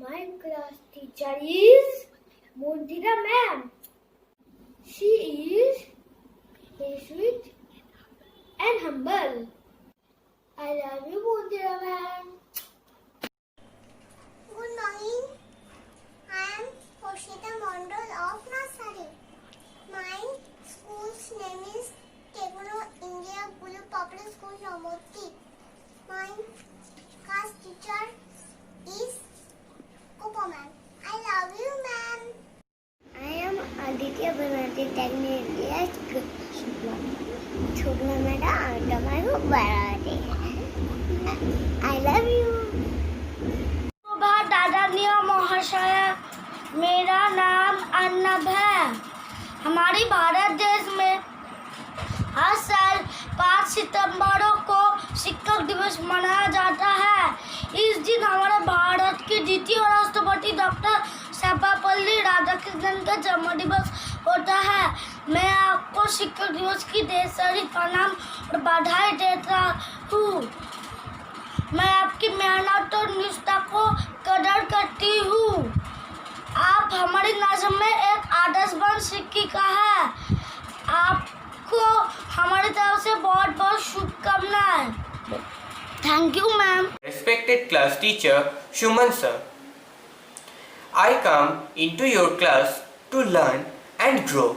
My class teacher is Mundira ma'am. She is very sweet and humble. I love you, Mundira ma'am. Good morning. I am Poshita Mondal of Nursery. My school's name is Techno India Gulu Public School, Ramoti. My class teacher is Kupa ma'am. I love you, ma'am. I am Aditya Banati Techno India Chukla madam, Adamaru Barati. I love you. दादाजी महाशय, मेरा नाम अर्नब है। हमारी भारत देश में हर साल 5 सितंबर को शिक्षक दिवस मनाया जाता है। इस दिन हमारे भारत के द्वितीय राष्ट्रपति डॉक्टर सर्वपल्ली राधाकृष्णन का जन्म दिवस होता है। मैं आपको शिक्षक दिवस की ढेर सारी प्रणाम और बधाई देता हूँ। मैं आपकी मेहनत और निष्ठा को कदर करती हूँ। आप हमारी नज़र में एक आदर्शवान शिक्षिका है। आपको हमारी तरफ से बहुत बहुत शुभकामनाएं। Thank you ma'am. Respected class teacher Shuman sir, I come into your class to learn and grow.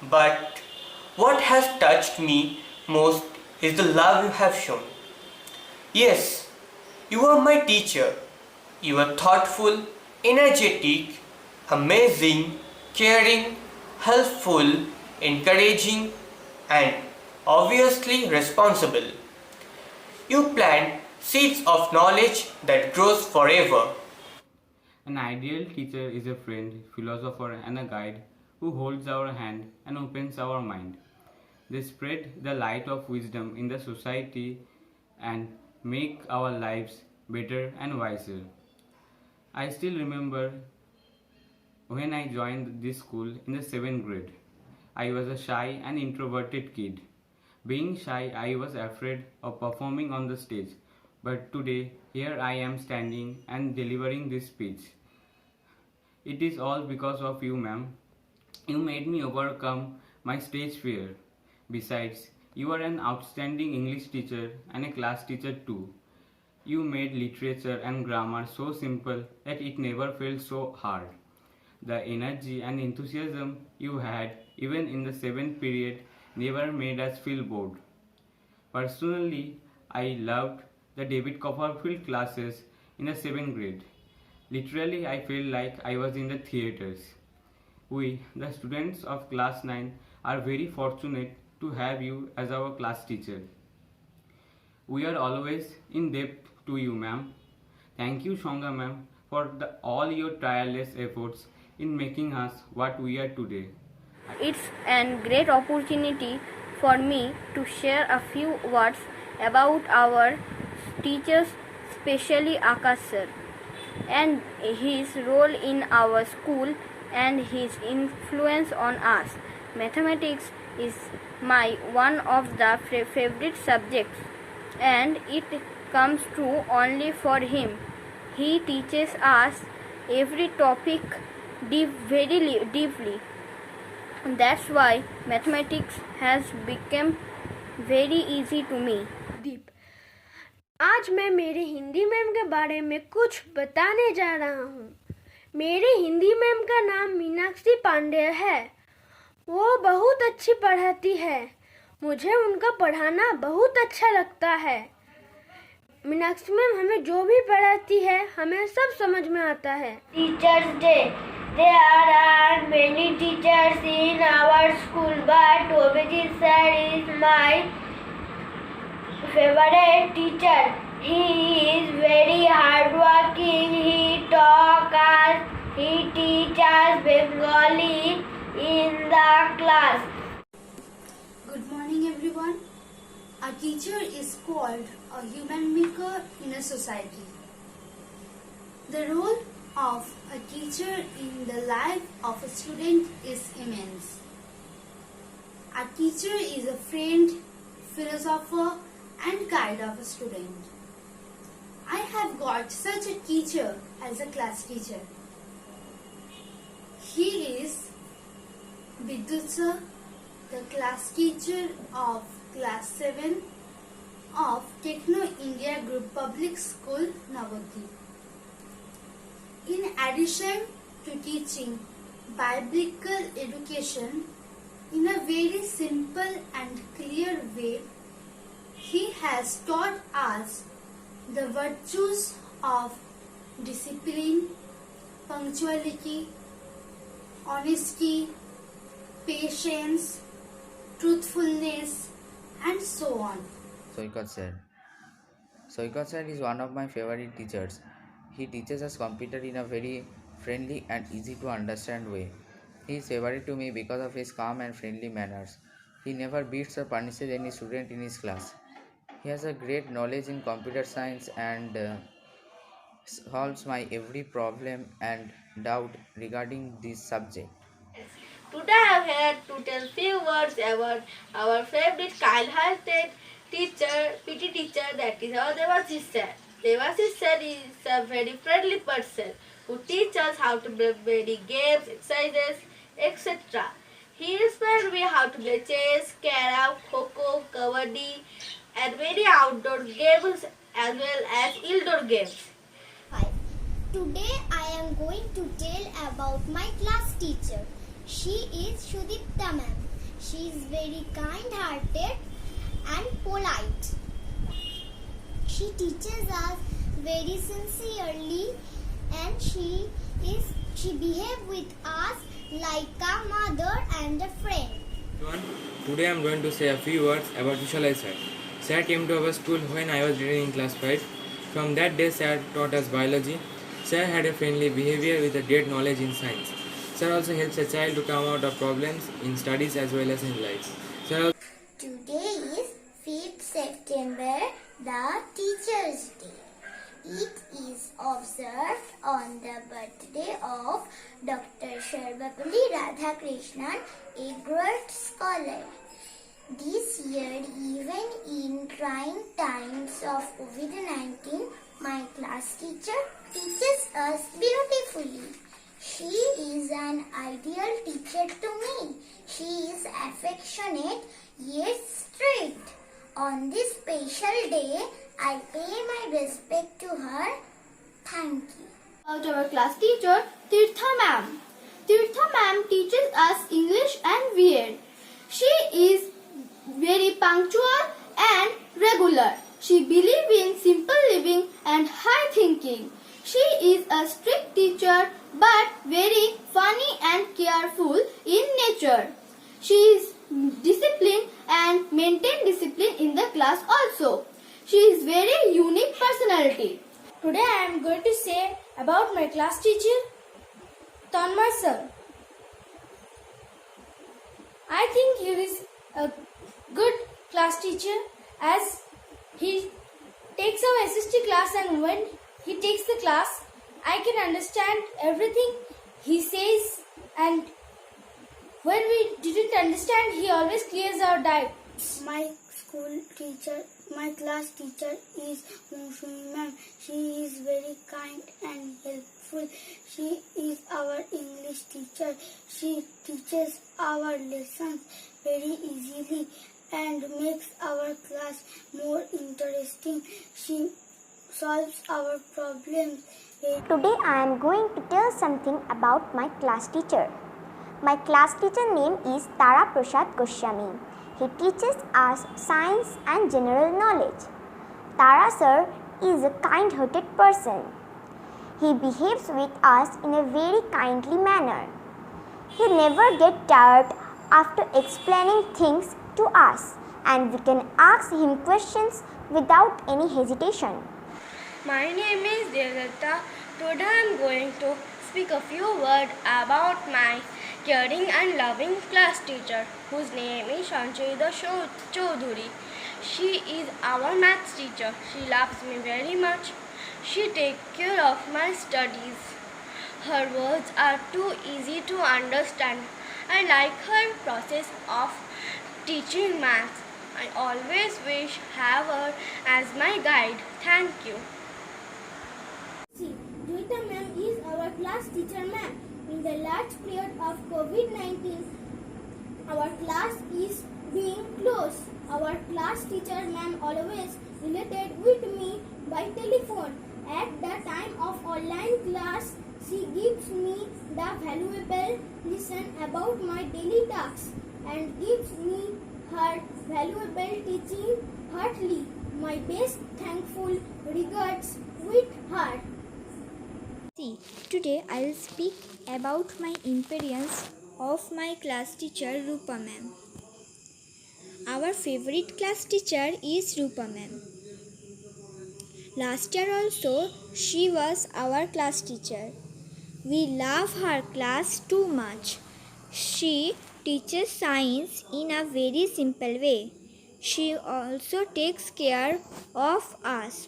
But what has touched me most is the love you have shown. Yes, you are my teacher. You are thoughtful, energetic, amazing, caring, helpful, encouraging, and obviously responsible. You plant seeds of knowledge that grows forever. An ideal teacher is a friend, philosopher, and a guide who holds our hand and opens our mind. They spread the light of wisdom in the society and make our lives better and wiser. I still remember when I joined this school in the 7th grade. I was a shy and introverted kid. Being shy, I was afraid of performing on the stage. But today, here I am standing and delivering this speech. It is all because of you, ma'am. You made me overcome my stage fear. Besides, you are an outstanding English teacher and a class teacher too. You made literature and grammar so simple that it never felt so hard. The energy and enthusiasm you had even in the 7th period never made us feel bored. Personally, I loved the David Copperfield classes in the 7th grade. Literally, I felt like I was in the theaters. We, the students of class 9, are very fortunate to have you as our class teacher. We are always in debt to you, ma'am. Thank you, Shonga ma'am, for all your tireless efforts in making us what we are today. It's a great opportunity for me to share a few words about our teachers, especially Akash sir, and his role in our school and his influence on us. Mathematics is my one of the favorite subjects, and it comes true only for him. He teaches us every topic very deeply. That's why mathematics has become very easy to me. दीप, आज मैं मेरे Hindi ma'am के बारे में कुछ बताने जा रहा हूँ। मेरे हिंदी मैम का नाम मीनाक्षी पांडे है। वो बहुत अच्छी पढ़ाती है। मुझे उनका पढ़ाना बहुत अच्छा लगता है। मीनाक्षी मैम हमें जो भी पढ़ाती है हमें सब समझ में आता है। Teachers day, there are many teachers in our school, but Obiji sir is my favorite teacher. He is very hardworking. He talks us, he teaches Bengali in the class. Good morning everyone. A teacher is called a human maker in a society. The role of a teacher in the life of a student is immense. A teacher is a friend, philosopher and guide of a student. I have got such a teacher as a class teacher. He is Vidyut sir, the class teacher of class 7 of Techno India Group Public School, Navadvip. In addition to teaching biblical education in a very simple and clear way, he has taught us the virtues of discipline, punctuality, honesty, patience, truthfulness, and so on. Soikat sir. Soikat sir is one of my favorite teachers. He teaches us computer in a very friendly and easy to understand way. He is favorite to me because of his calm and friendly manners. He never beats or punishes any student in his class. He has a great knowledge in computer science and solves my every problem and doubt regarding this subject. Today I am here to tell few words about our favorite kind-hearted teacher, PT teacher, that is our Devashish sir. Devashish sir is a very friendly person who teaches us how to play many games, exercises, etc. He inspired me how to play chess, carrom, kho-kho, kabaddi and many outdoor games as well as indoor games. 5. Today I am going to tell about my class teacher. She is Shudipta ma'am. She is very kind-hearted and polite. She teaches us very sincerely and she behaves with us like a mother and a friend. Everyone, today I am going to say a few words about Vishalai sir. Sir came to our school when I was reading in class 5. From that day, sir taught us biology. Sir had a friendly behavior with a great knowledge in science. Sir also helps a child to come out of problems in studies as well as in life. Sir Today is 5th September, the Teacher's Day. It is observed on the birthday of Dr. Sarvapalli Radhakrishnan, a great scholar. This year, even in trying times of COVID-19, my class teacher teaches us beautifully. She is an ideal teacher to me. She is affectionate yet strict. On this special day, I pay my respect to her. Thank you. About our class teacher, Tirtha ma'am. Tirtha ma'am teaches us English and VEd. She is very punctual and regular. She believes in simple living and high thinking. She is a strict teacher but very funny and careful in nature. She is disciplined and maintains discipline in the class also. She is very unique personality. Today I am going to say about my class teacher, Tanmay sir. I think he is a good class teacher as he takes our SST class, and when he takes the class, I can understand everything he says, and when we didn't understand, he always clears our doubt. My school teacher, my class teacher is Moushumi ma'am. She is very kind and helpful. She is our English teacher. She teaches our lessons very easily and makes our class more interesting. She solves our problems. Today I am going to tell something about my class teacher. My class teacher name is Tara Prasad Goswami. He teaches us science and general knowledge. Tara sir is a kind-hearted person. He behaves with us in a very kindly manner. He never gets tired after explaining things to us, and we can ask him questions without any hesitation. My name is Devdatta. Today I am going to speak a few words about my caring and loving class teacher, whose name is Sanchita Chaudhuri. She is our maths teacher. She loves me very much. She takes care of my studies. Her words are too easy to understand. I like her process of teaching maths. I always wish have her as my guide. Thank you. class teacher ma'am. In the last period of COVID-19, our class is being closed. Our class teacher ma'am always related with me by telephone. At the time of online class, she gives me the valuable lesson about my daily tasks and gives me her valuable teaching heartily. My best thankful regards with her. Today I will speak about my experience of my class teacher Rupa ma'am. Our favorite class teacher is Rupa ma'am. Last year also she was our class teacher. We love her class too much. She teaches science in a very simple way. She also takes care of us.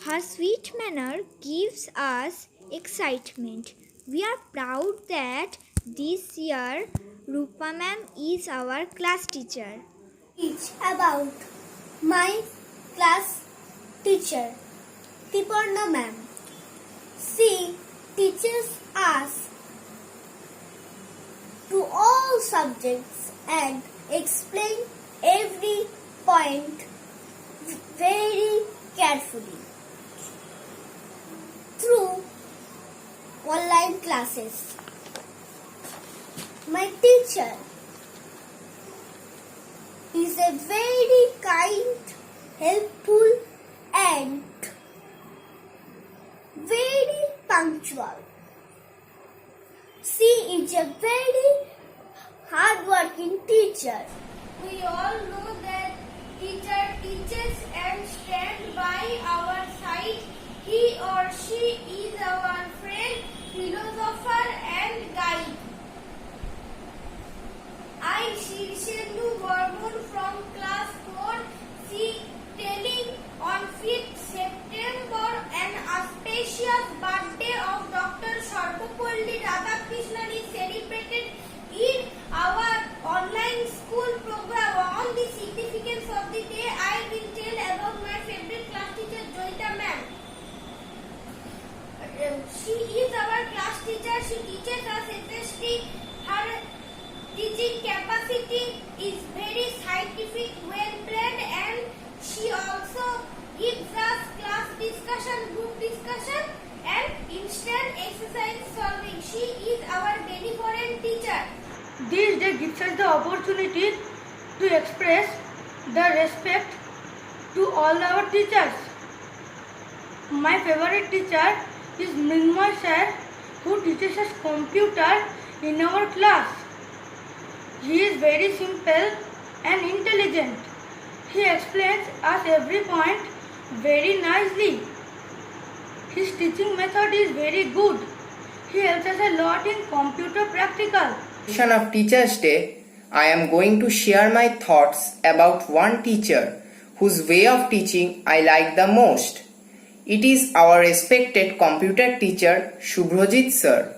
Her sweet manner gives us excitement. We are proud that this year Rupa ma'am is our class teacher. Teach about my class teacher, Tiparna ma'am. She teaches us to all subjects and explain every point very carefully through online classes. My teacher is a very kind, helpful and very punctual. She is a very hard-working teacher. We all know that teacher teaches and stands by our side. He or she is our friend, philosopher and guide. I, Shirshendu Burman from class 4, see telling on 5th September an auspicious birthday of Dr. Sarvapalli Radhakrishnan is celebrated in our online school program. On the significance of the day, I will tell about my favorite class teacher, Joyita ma'am. She is our class teacher. She teaches us especially her teaching capacity is very scientific, well planned, and she also gives us class discussion, group discussion and instant exercise solving. She is our benevolent teacher. This day gives us the opportunity to express the respect to all our teachers. My favorite teacher is Mrinmoy sir, who teaches us computer in our class. He is very simple and intelligent. He explains us every point very nicely. His teaching method is very good. He helps us a lot in computer practical. Of Teachers Day, I am going to share my thoughts about one teacher whose way of teaching I like the most. It is our respected computer teacher Shubhrojit sir.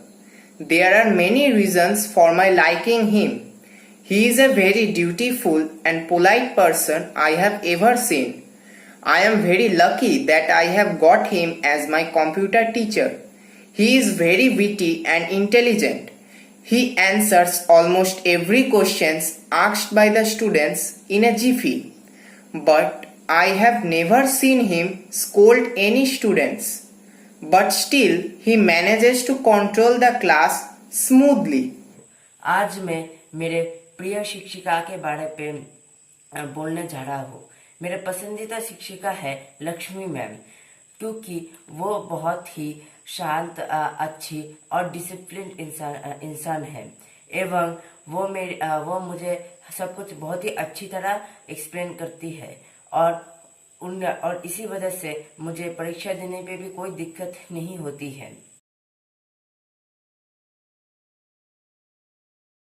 There are many reasons for my liking him. He is a very dutiful and polite person I have ever seen. I am very lucky that I have got him as my computer teacher. He is very witty and intelligent. He answers almost every question asked by the students in a jiffy. But I have never seen him scold any students. But still, he manages to control the class smoothly. आज मैं मेरे प्रिय शिक्षिका के बारे पे बोलने जा रहा हूँ। मेरे पसंदीदा शिक्षिका है लक्ष्मी मैम, क्योंकि वो बहुत ही शांत, अच्छी और डिसिप्लिन इंसान है एवं वो मुझे सब कुछ बहुत ही अच्छी तरह एक्सप्लेन करती है और इसी वजह से मुझे परीक्षा देने पे भी कोई दिक्कत नहीं होती है।